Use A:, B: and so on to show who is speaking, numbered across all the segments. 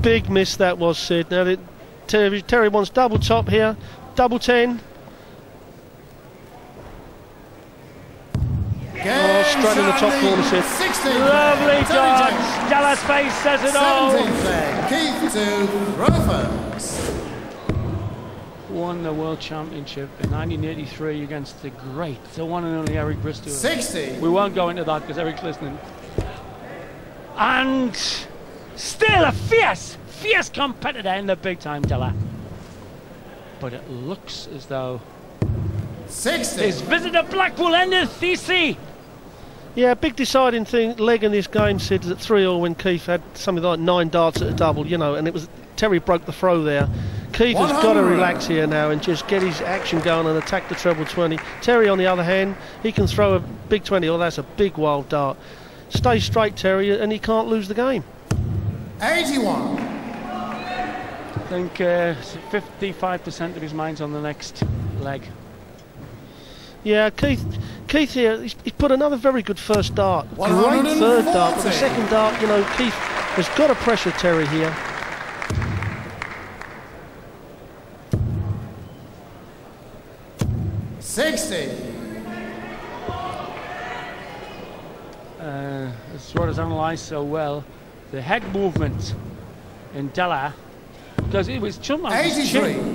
A: Big miss that was, Sid. Now Terry wants double top here, double 10. Oh, straight in the top corner, Sid.
B: Lovely darts. Della's face says it all.
C: 17th leg, Keith to Rufus.
B: Won the World Championship in 1983 against the great, the one and only Eric Bristow.
C: 60.
B: We won't go into that because Eric's listening. And still a fierce competitor in the big time, Della. But it looks as though
C: 60.
B: his visit to Blackpool ended TC.
A: Yeah, big deciding leg in this game, Sid, is at 3-all when Keith had something like 9 darts at a double, you know, and it was Terry broke the throw there. Keith has got to relax here now and just get his action going and attack the treble 20. Terry, on the other hand, he can throw a big 20. Oh, that's a big wild dart. Stay straight, Terry, and he can't lose the game.
C: 81.
B: I think 55% of his mind's on the next leg.
A: Yeah, Keith here, he's put another very good first dart. Great third dart, but the second dart, you know, Keith has got to pressure Terry here.
B: As what is analysed so well, the head movement in Della, because it was his chin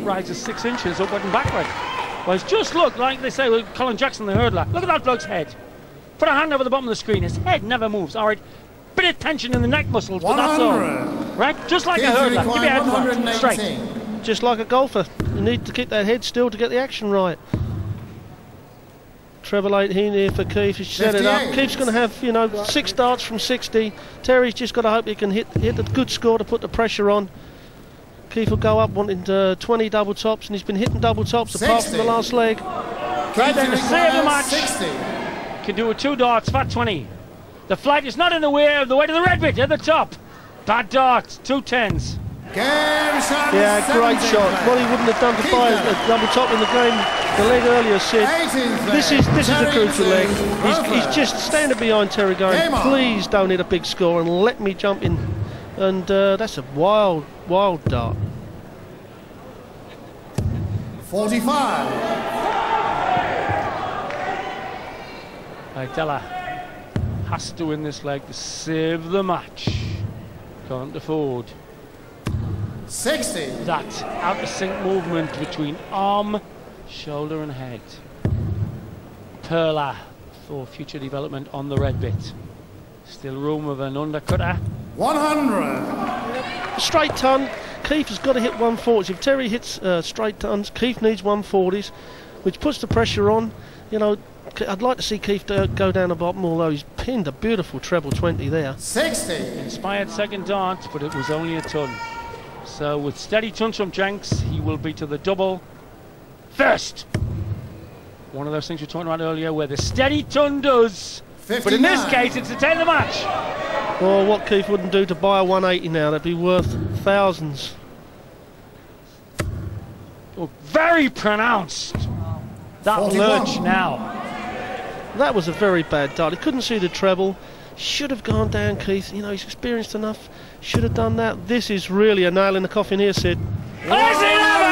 B: rises 6 inches upward and backward. Well, it's just looked like they say with Colin Jackson, the hurdler. Look at that bloke's head. Put a hand over the bottom of the screen. His head never moves. All right, bit of tension in the neck muscles, but that's all. Right, just like a hurdler. Give your head straight.
A: Just like a golfer, you need to keep that head still to get the action right. Treble 18 here for Keith. He's set it up. Keith's going to have, you know, 6 darts from 60. Terry's just got to hope he can hit a good score to put the pressure on. Keith will go up wanting 20 double tops, and he's been hitting double tops apart from the last leg.
B: Right then, to save the match, 60. Can do a 2 darts, fat 20. The flight is not in the way of the red bit at the top. Bad darts, 2 10s.
A: Yeah, great shot. What he wouldn't have done to buy a double top in the game, the leg earlier, Sid. This is a crucial leg. He's just standing behind Terry going, please don't hit a big score and let me jump in. And that's a wild dart.
C: 45.
B: Della has to win this leg to save the match. Can't afford
C: 60.
B: That out of sync movement between arm, shoulder and head. Perla for future development on the red bit. Still room of an undercutter.
C: 100.
A: Straight ton. Keith has got to hit 140s. If Terry hits straight tons, Keith needs 140s, which puts the pressure on. You know, I'd like to see Keith go down the bottom, although he's pinned a beautiful treble 20 there.
C: 60.
B: Inspired second dart, but it was only a ton. So with steady tons from Jenkins, he will be to the double first. One of those things we were talking about earlier, where the steady ton does.
C: 59.
B: But in this case, it's to take the match.
A: Well, what Keith wouldn't do to buy a 180 now, that'd be worth thousands.
B: Oh, very pronounced. That
C: 41.
B: lurch now.
A: That was a very bad dart. He couldn't see the treble. Should have gone down, Keith. You know, he's experienced enough. Should have done that. This is really a nail in the coffin here, Sid.
B: Has it ever?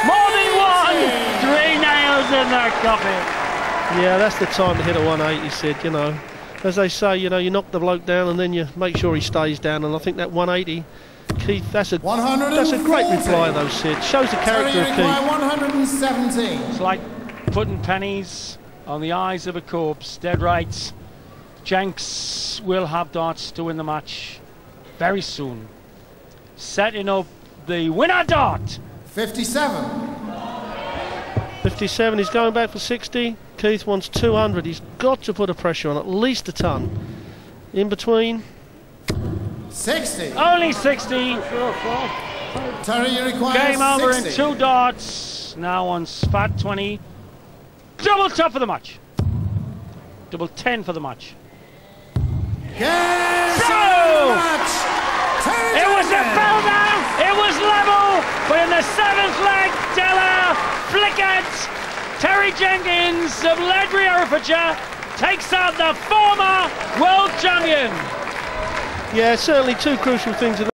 B: More than one. 3 nails in that coffin.
A: Yeah, that's the time to hit a 180, Sid, you know. As they say, you know, you knock the bloke down and then you make sure he stays down. And I think that 180, Keith, that's a great reply, though, Sid. Shows the character of Keith.
C: 117.
B: It's like putting pennies on the eyes of a corpse. Dead right. Jenkins will have darts to win the match very soon. Setting up the winner dart.
C: 57.
A: 57, he's going back for 60. Keith wants 200. He's got to put a pressure on, at least a ton. In between.
C: 60.
B: Only 60.
C: Terry, you require
B: Game over
C: 60.
B: in 2 darts. Now on fat 20. Double top for the match. Double 10 for the match.
C: So,
B: it was a bell down, it was level, but in the 7th leg, Della flickered. Terry Jenkins of Ledbury, Herefordshire takes out the former world champion.
A: Yeah, certainly 2 crucial things.